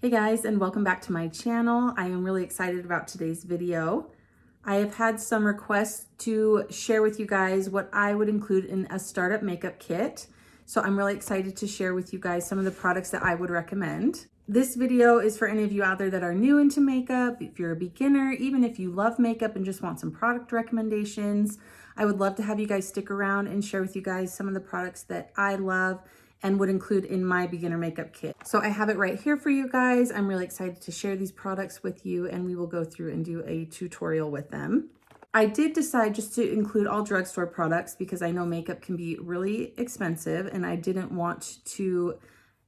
Hey guys, and welcome back to my channel. I am really excited about today's video. I have had some requests to share with you guys what I would include in a startup makeup kit. So I'm really excited to share with you guys some of the products that I would recommend. This video is for any of you out there that are new into makeup, if you're a beginner, even if you love makeup and just want some product recommendations. I would love to have you guys stick around and share with you guys some of the products that I love and would include in my beginner makeup kit. So I have it right here for you guys. I'm really excited to share these products with you, and we will go through and do a tutorial with them. I did decide just to include all drugstore products because I know makeup can be really expensive, and I didn't want to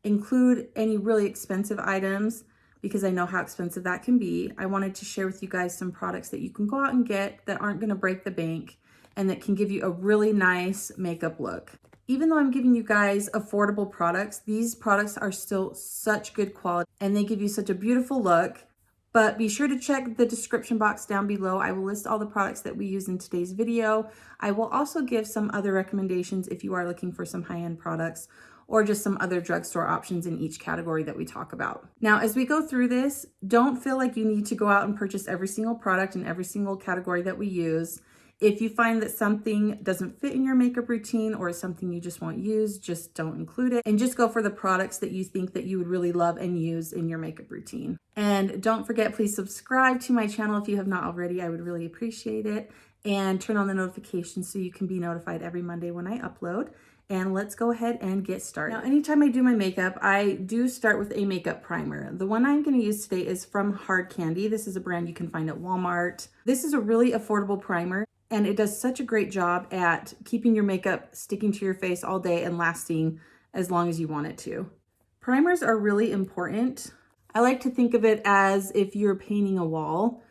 include any really expensive items because I know how expensive that can be. I wanted to share with you guys some products that you can go out and get that aren't gonna break the bank and that can give you a really nice makeup look. Even though I'm giving you guys affordable products, these products are still such good quality and they give you such a beautiful look. But be sure to check the description box down below. I will list all the products that we use in today's video. I will also give some other recommendations if you are looking for some high-end products or just some other drugstore options in each category that we talk about. Now, as we go through this, don't feel like you need to go out and purchase every single product in every single category that we use. If you find that something doesn't fit in your makeup routine or is something you just want used, just don't include it and just go for the products that you think that you would really love and use in your makeup routine. And don't forget, please subscribe to my channel if you have not already. I would really appreciate it. And turn on the notifications so you can be notified every Monday when I upload. And let's go ahead and get started. Now, anytime I do my makeup, I do start with a makeup primer. The one I'm going to use today is from Hard Candy. This is a brand you can find at Walmart. This is a really affordable primer, and it does such a great job at keeping your makeup sticking to your face all day and lasting as long as you want it to. Primers are really important. I like to think of it as if you're painting a wall.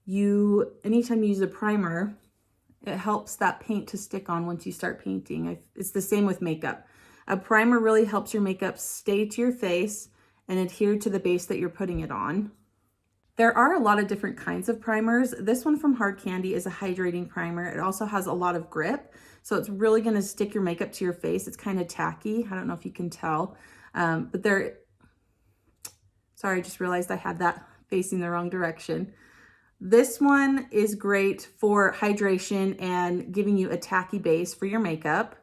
Anytime you use a primer, it helps that paint to stick on once you start painting. It's the same with makeup. A primer really helps your makeup stay to your face and adhere to the base that you're putting it on. There are a lot of different kinds of primers. This one from Hard Candy is a hydrating primer. It also has a lot of grip, so it's really gonna stick your makeup to your face. It's kind of tacky. I don't know if you can tell, sorry, I just realized I had that facing the wrong direction. This one is great for hydration and giving you a tacky base for your makeup.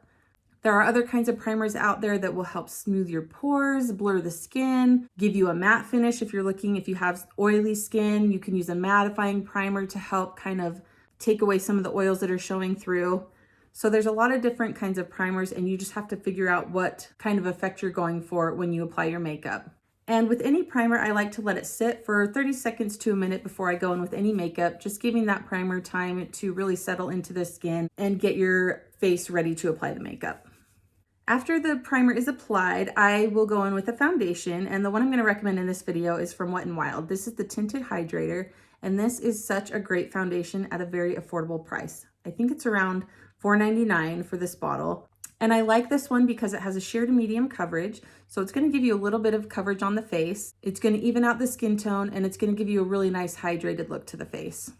There are other kinds of primers out there that will help smooth your pores, blur the skin, give you a matte finish. If you have oily skin, you can use a mattifying primer to help kind of take away some of the oils that are showing through. So there's a lot of different kinds of primers, and you just have to figure out what kind of effect you're going for when you apply your makeup. And with any primer, I like to let it sit for 30 seconds to a minute before I go in with any makeup, just giving that primer time to really settle into the skin and get your face ready to apply the makeup. After the primer is applied, I will go in with a foundation, and the one I'm going to recommend in this video is from Wet n Wild. This is the Tinted Hydrator, and this is such a great foundation at a very affordable price. I think it's around $4.99 for this bottle. And I like this one because it has a sheer to medium coverage. So it's going to give you a little bit of coverage on the face. It's going to even out the skin tone, and it's going to give you a really nice hydrated look to the face.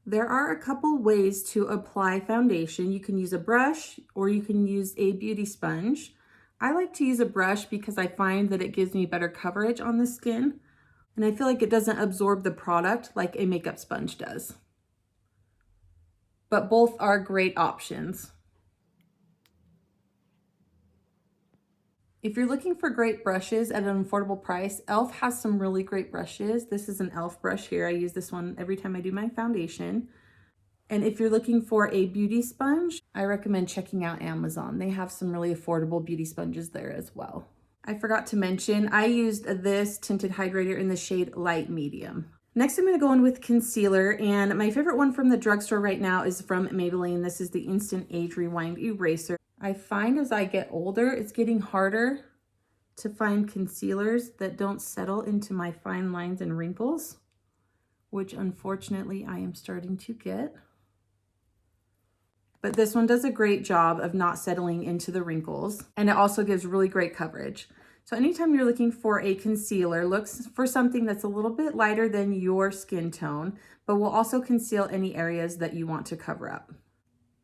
There are a couple ways to apply foundation. You can use a brush or you can use a beauty sponge. I like to use a brush because I find that it gives me better coverage on the skin. And I feel like it doesn't absorb the product like a makeup sponge does. But both are great options. If you're looking for great brushes at an affordable price, e.l.f. has some really great brushes. This is an e.l.f. brush here. I use this one every time I do my foundation. And if you're looking for a beauty sponge, I recommend checking out Amazon. They have some really affordable beauty sponges there as well. I forgot to mention, I used this Tinted Hydrator in the shade Light Medium. Next, I'm going to go in with concealer, and my favorite one from the drugstore right now is from Maybelline. This is the Instant Age Rewind Eraser. I find as I get older, it's getting harder to find concealers that don't settle into my fine lines and wrinkles, which unfortunately I am starting to get. But this one does a great job of not settling into the wrinkles, and it also gives really great coverage. So anytime you're looking for a concealer, look for something that's a little bit lighter than your skin tone, but will also conceal any areas that you want to cover up.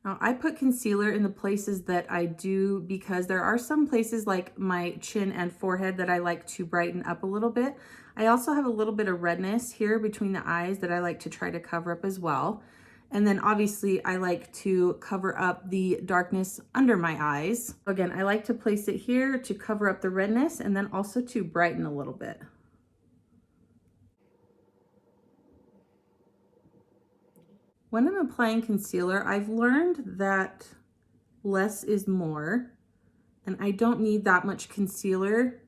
Now, I put concealer in the places that I do because there are some places like my chin and forehead that I like to brighten up a little bit. I also have a little bit of redness here between the eyes that I like to try to cover up as well. And then obviously I like to cover up the darkness under my eyes. Again, I like to place it here to cover up the redness and then also to brighten a little bit. When I'm applying concealer, I've learned that less is more, and I don't need that much concealer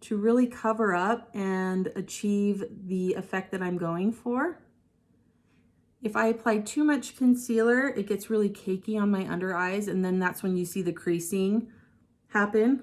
to really cover up and achieve the effect that I'm going for. If I apply too much concealer, it gets really cakey on my under eyes, and then that's when you see the creasing happen.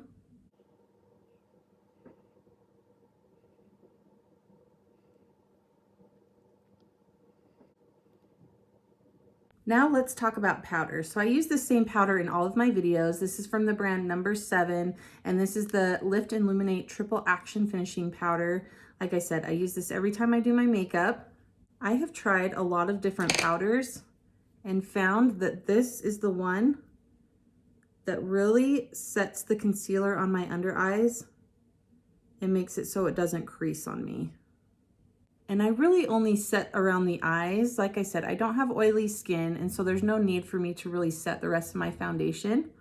Now let's talk about powder. So I use the same powder in all of my videos. This is from the brand number 7, and this is the Lift and Luminate Triple Action Finishing Powder. Like I said, I use this every time I do my makeup. I have tried a lot of different powders and found that this is the one that really sets the concealer on my under eyes and makes it so it doesn't crease on me. And I really only set around the eyes. Like I said, I don't have oily skin, and so there's no need for me to really set the rest of my foundation.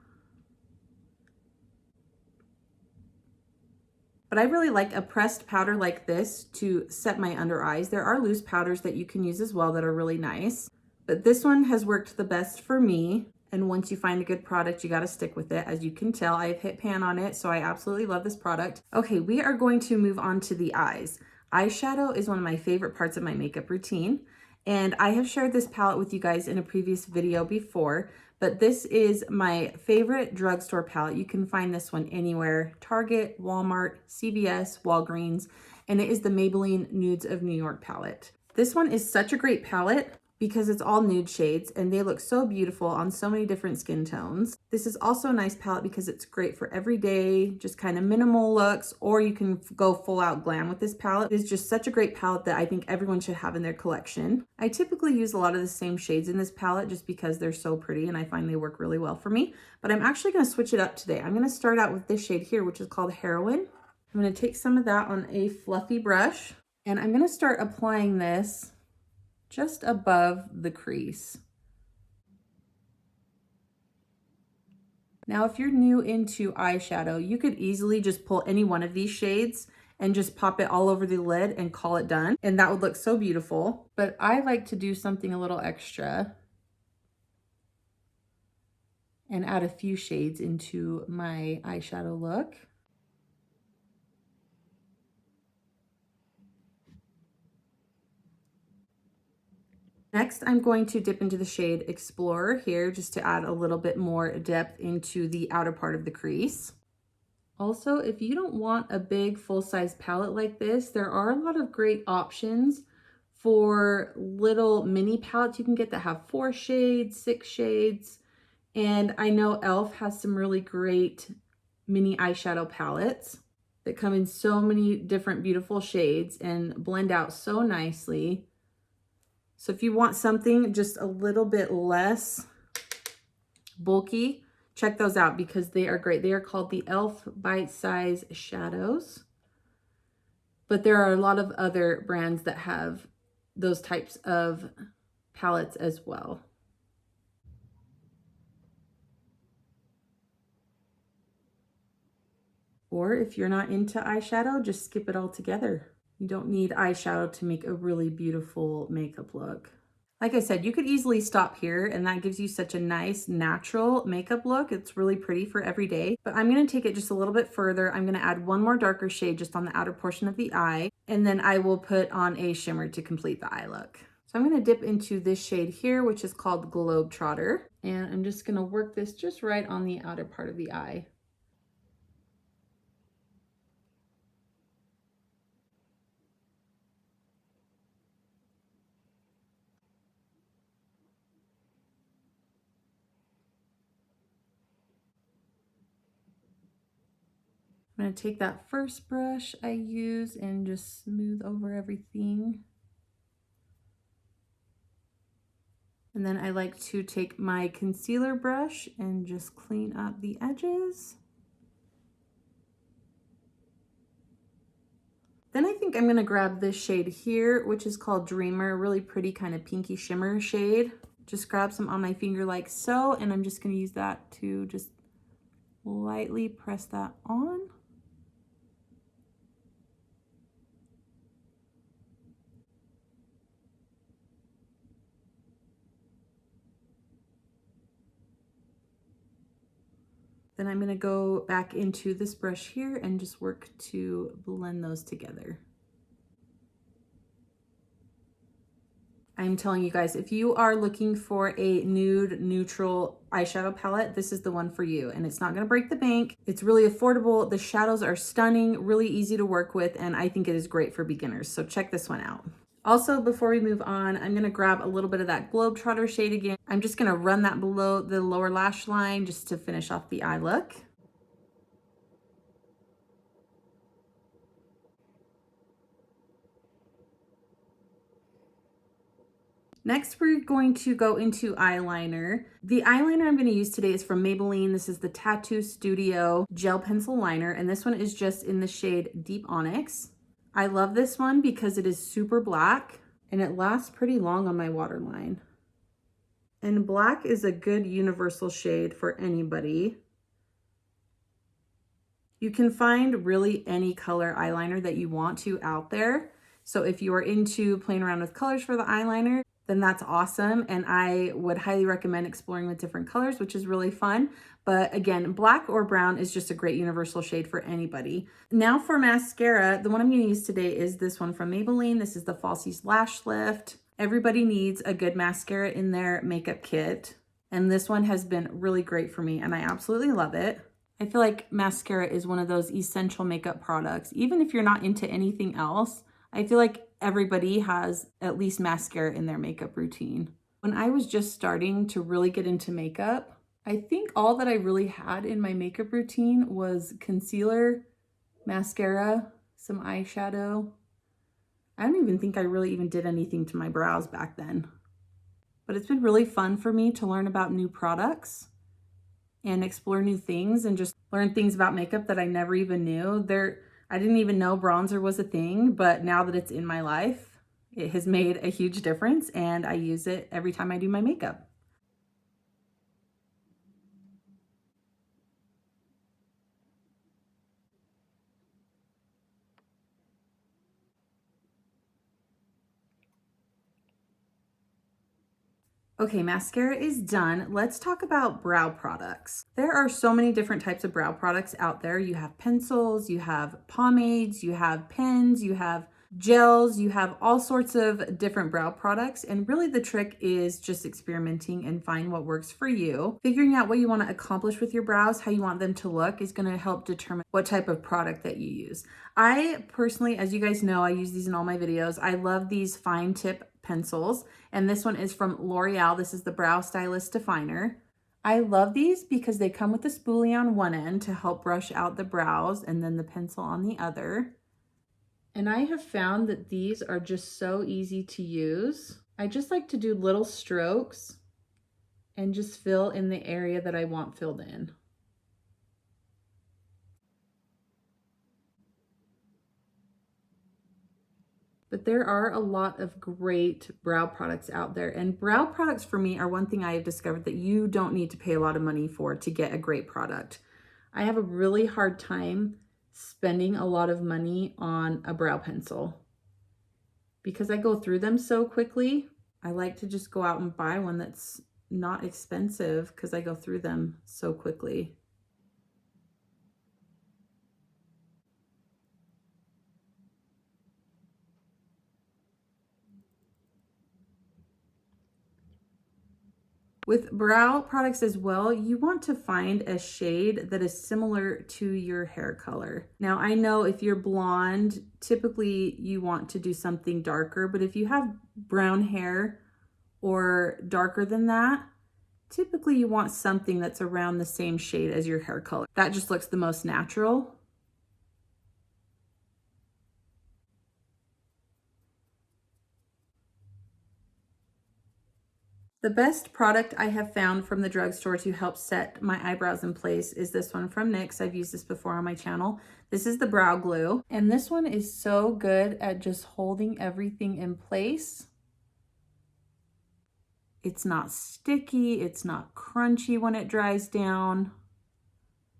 But I really like a pressed powder like this to set my under eyes. There are loose powders that you can use as well that are really nice, but this one has worked the best for me. And once you find a good product, you got to stick with it. As you can tell, I have hit pan on it, so I absolutely love this product. Okay, we are going to move on to the eyes. Eyeshadow is one of my favorite parts of my makeup routine, and I have shared this palette with you guys in a previous video before, but this is my favorite drugstore palette. You can find this one anywhere: Target, Walmart, CVS, Walgreens, and it is the Maybelline Nudes of New York palette. This one is such a great palette because it's all nude shades and they look so beautiful on so many different skin tones. This is also a nice palette because it's great for everyday, just kind of minimal looks, or you can go full out glam with this palette. It's just such a great palette that I think everyone should have in their collection. I typically use a lot of the same shades in this palette just because they're so pretty and I find they work really well for me, but I'm actually going to switch it up today. I'm going to start out with this shade here, which is called Heroin. I'm going to take some of that on a fluffy brush and I'm going to start applying this just above the crease. Now, if you're new into eyeshadow, you could easily just pull any one of these shades and just pop it all over the lid and call it done. And that would look so beautiful. But I like to do something a little extra and add a few shades into my eyeshadow look. Next, I'm going to dip into the shade Explorer here just to add a little bit more depth into the outer part of the crease. Also, if you don't want a big full-size palette like this, there are a lot of great options for little mini palettes you can get that have 4 shades, 6 shades. And I know e.l.f. has some really great mini eyeshadow palettes that come in so many different beautiful shades and blend out so nicely. So if you want something just a little bit less bulky, check those out because they are great. They are called the e.l.f. Bite Size Shadows. But there are a lot of other brands that have those types of palettes as well. Or if you're not into eyeshadow, just skip it all together. You don't need eyeshadow to make a really beautiful makeup look. Like I said, you could easily stop here and that gives you such a nice natural makeup look. It's really pretty for every day, but I'm going to take it just a little bit further. I'm going to add one more darker shade just on the outer portion of the eye, and then I will put on a shimmer to complete the eye look. So I'm going to dip into this shade here, which is called Globetrotter, and I'm just going to work this just right on the outer part of the eye. I'm going to take that first brush I use and just smooth over everything. And then I like to take my concealer brush and just clean up the edges. Then I think I'm gonna grab this shade here, which is called Dreamer, really pretty kind of pinky shimmer shade. Just grab some on my finger like so, and I'm just gonna use that to just lightly press that on. Then I'm gonna go back into this brush here and just work to blend those together. I'm telling you guys, if you are looking for a nude neutral eyeshadow palette, this is the one for you. And it's not gonna break the bank. It's really affordable. The shadows are stunning, really easy to work with, and I think it is great for beginners. So check this one out. Also, before we move on, I'm gonna grab a little bit of that Globetrotter shade again. I'm just gonna run that below the lower lash line just to finish off the eye look. Next, we're going to go into eyeliner. The eyeliner I'm going to use today is from Maybelline. This is the Tattoo Studio Gel Pencil Liner, and this one is just in the shade Deep Onyx. I love this one because it is super black, and it lasts pretty long on my waterline. And black is a good universal shade for anybody. You can find really any color eyeliner that you want to out there. So if you are into playing around with colors for the eyeliner, then that's awesome. And I would highly recommend exploring with different colors, which is really fun. But again, black or brown is just a great universal shade for anybody. Now for mascara, the one I'm gonna use today is this one from Maybelline. This is the Falsies Lash Lift. Everybody needs a good mascara in their makeup kit. And this one has been really great for me and I absolutely love it. I feel like mascara is one of those essential makeup products. Even if you're not into anything else, I feel like everybody has at least mascara in their makeup routine. When I was just starting to really get into makeup, I think all that I really had in my makeup routine was concealer, mascara, some eyeshadow. I don't even think I really even did anything to my brows back then. But it's been really fun for me to learn about new products and explore new things and just learn things about makeup that I never even knew. I didn't even know bronzer was a thing, but now that it's in my life, it has made a huge difference and I use it every time I do my makeup. Okay, mascara is done. Let's talk about brow products. There are so many different types of brow products out there. You have pencils, you have pomades, you have pens, you have gels, you have all sorts of different brow products. And really the trick is just experimenting and find what works for you. Figuring out what you want to accomplish with your brows, how you want them to look is going to help determine what type of product that you use. I personally, as you guys know, I use these in all my videos. I love these fine tip pencils, and this one is from L'Oreal. This is the Brow Stylist Definer. I love these because they come with a spoolie on one end to help brush out the brows and then the pencil on the other. And I have found that these are just so easy to use. I just like to do little strokes and just fill in the area that I want filled in. But there are a lot of great brow products out there. And brow products for me are one thing I have discovered that you don't need to pay a lot of money for to get a great product. I have a really hard time spending a lot of money on a brow pencil because I go through them so quickly. I like to just go out and buy one that's not expensive because I go through them so quickly. With brow products as well, you want to find a shade that is similar to your hair color. Now, I know if you're blonde, typically you want to do something darker, but if you have brown hair or darker than that, typically you want something that's around the same shade as your hair color. That just looks the most natural. The best product I have found from the drugstore to help set my eyebrows in place is this one from NYX. I've used this before on my channel. This is the brow glue, and this one is so good at just holding everything in place. It's not sticky, it's not crunchy when it dries down.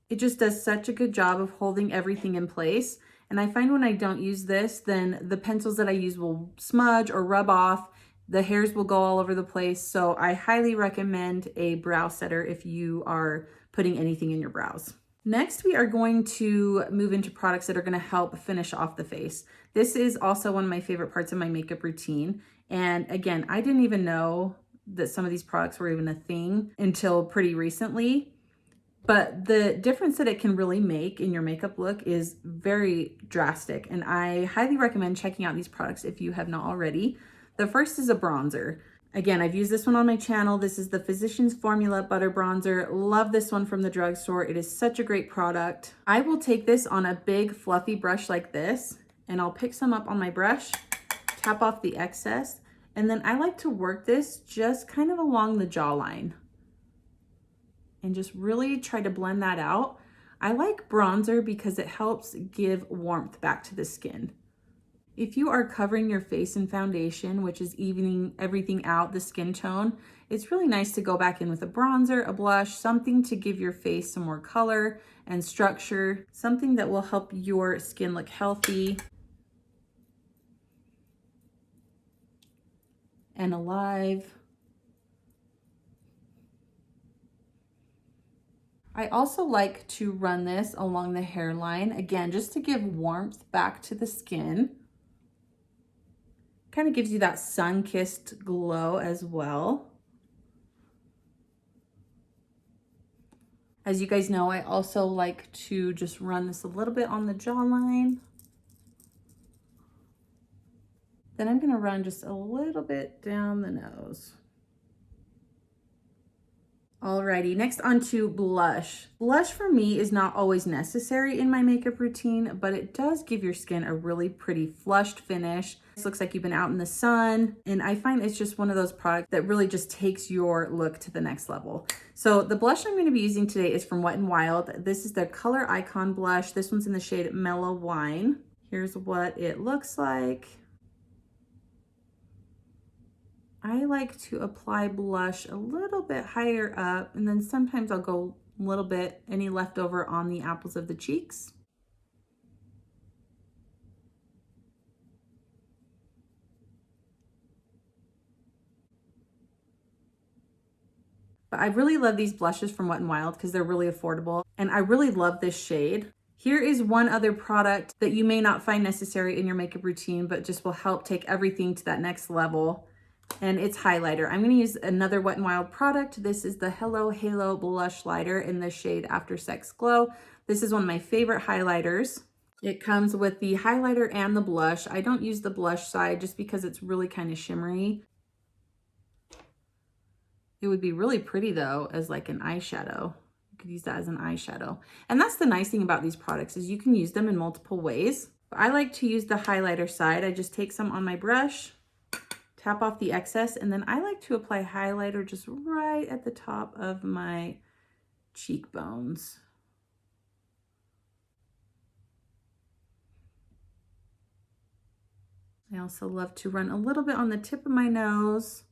It just does such a good job of holding everything in place. And I find when I don't use this, then the pencils that I use will smudge or rub off. The hairs will go all over the place. So I highly recommend a brow setter if you are putting anything in your brows. Next, we are going to move into products that are going to help finish off the face. This is also one of my favorite parts of my makeup routine. And again, I didn't even know that some of these products were even a thing until pretty recently. But the difference that it can really make in your makeup look is very drastic. And I highly recommend checking out these products if you have not already. The first is a bronzer. Again, I've used this one on my channel. This is the Physicians Formula Butter Bronzer. Love this one from the drugstore. It is such a great product. I will take this on a big fluffy brush like this, and I'll pick some up on my brush, tap off the excess, and then I like to work this just kind of along the jawline and just really try to blend that out. I like bronzer because it helps give warmth back to the skin. If you are covering your face in foundation, which is evening everything out, the skin tone, it's really nice to go back in with a bronzer, a blush, something to give your face some more color and structure, something that will help your skin look healthy and alive. I also like to run this along the hairline, again, just to give warmth back to the skin. Kind of gives you that sun-kissed glow as well. As you guys know, I also like to just run this a little bit on the jawline. Then I'm gonna run just a little bit down the nose. Alrighty, next onto blush. Blush for me is not always necessary in my makeup routine, but it does give your skin a really pretty flushed finish. This looks like you've been out in the sun, and I find it's just one of those products that really just takes your look to the next level. So the blush I'm going to be using today is from Wet n Wild. This is the Color Icon blush. This one's in the shade Mellow Wine. Here's what it looks like. I like to apply blush a little bit higher up, and then sometimes I'll go a little bit, any leftover on the apples of the cheeks. But I really love these blushes from Wet n Wild because they're really affordable, and I really love this shade. Here is one other product that you may not find necessary in your makeup routine, but just will help take everything to that next level. And it's highlighter. I'm going to use another Wet n Wild product. This is the Hello Halo Blush Lighter in the shade After Sex Glow. This is one of my favorite highlighters. It comes with the highlighter and the blush. I don't use the blush side just because it's really kind of shimmery. It would be really pretty though as like an eyeshadow. You could use that as an eyeshadow. And that's the nice thing about these products is you can use them in multiple ways. I like to use the highlighter side. I just take some on my brush, tap off the excess, and then I like to apply highlighter just right at the top of my cheekbones. I also love to run a little bit on the tip of my nose,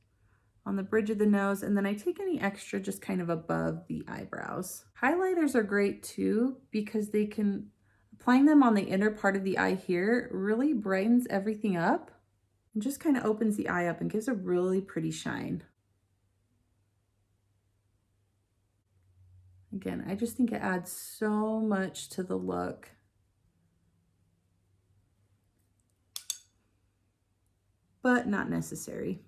on the bridge of the nose, and then I take any extra just kind of above the eyebrows. Highlighters are great too because they can, applying them on the inner part of the eye here really brightens everything up. And just kind of opens the eye up and gives a really pretty shine. Again, I just think it adds so much to the look. But not necessary.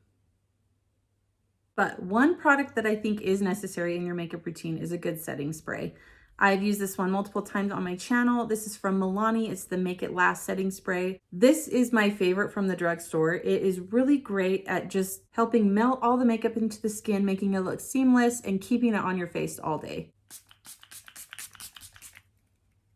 But one product that I think is necessary in your makeup routine is a good setting spray. I've used this one multiple times on my channel. This is from Milani. It's the Make It Last setting spray. This is my favorite from the drugstore. It is really great at just helping melt all the makeup into the skin, making it look seamless and keeping it on your face all day.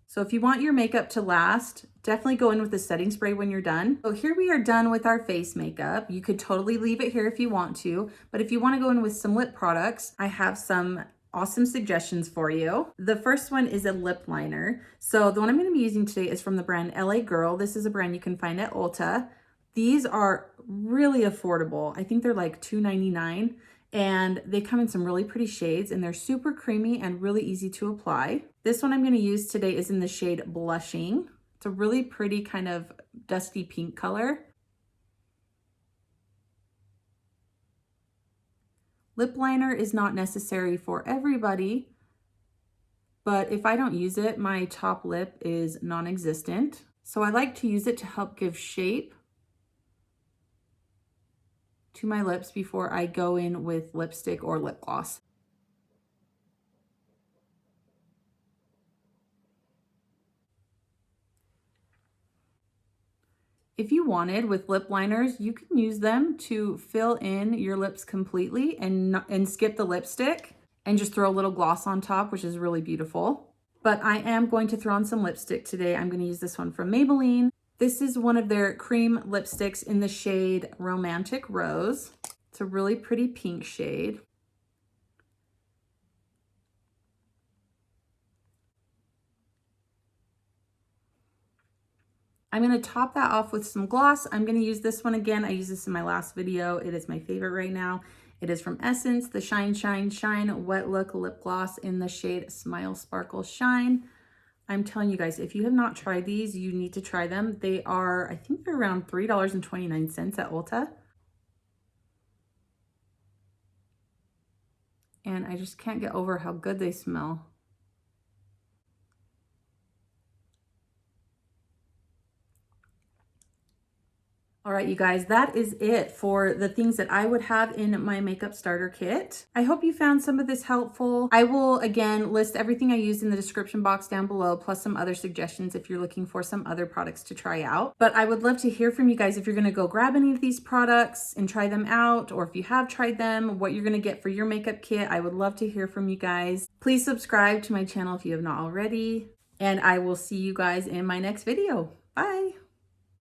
So So if you want your makeup to last, definitely go in with the setting spray when you're done. So here we are done with our face makeup. You could totally leave it here if you want to, but if you want to go in with some lip products, I have some awesome suggestions for you. The first one is a lip liner. So the one I'm going to be using today is from the brand LA Girl. This is a brand you can find at Ulta. These are really affordable. I think they're like $2.99, and they come in some really pretty shades, and they're super creamy and really easy to apply. This one I'm going to use today is in the shade Blushing. It's a really pretty kind of dusty pink color. Lip liner is not necessary for everybody, but if I don't use it, my top lip is non-existent. So I like to use it to help give shape to my lips before I go in with lipstick or lip gloss. If you wanted, with lip liners, you can use them to fill in your lips completely and skip the lipstick and just throw a little gloss on top, which is really beautiful. But I am going to throw on some lipstick today. I'm going to use this one from Maybelline. This is one of their cream lipsticks in the shade Romantic Rose. It's a really pretty pink shade. I'm going to top that off with some gloss. I'm going to use this one again. I used this in my last video. It is my favorite right now. It is from Essence, the Shine, Shine, Shine Wet Look Lip Gloss in the shade Smile, Sparkle, Shine. I'm telling you guys, if you have not tried these, you need to try them. They are, I think they're around $3.29 at Ulta. And I just can't get over how good they smell. All right, you guys, that is it for the things that I would have in my makeup starter kit. I hope you found some of this helpful. I will, again, list everything I used in the description box down below, plus some other suggestions if you're looking for some other products to try out. But I would love to hear from you guys if you're gonna go grab any of these products and try them out, or if you have tried them, what you're gonna get for your makeup kit. I would love to hear from you guys. Please subscribe to my channel if you have not already, and I will see you guys in my next video. Bye.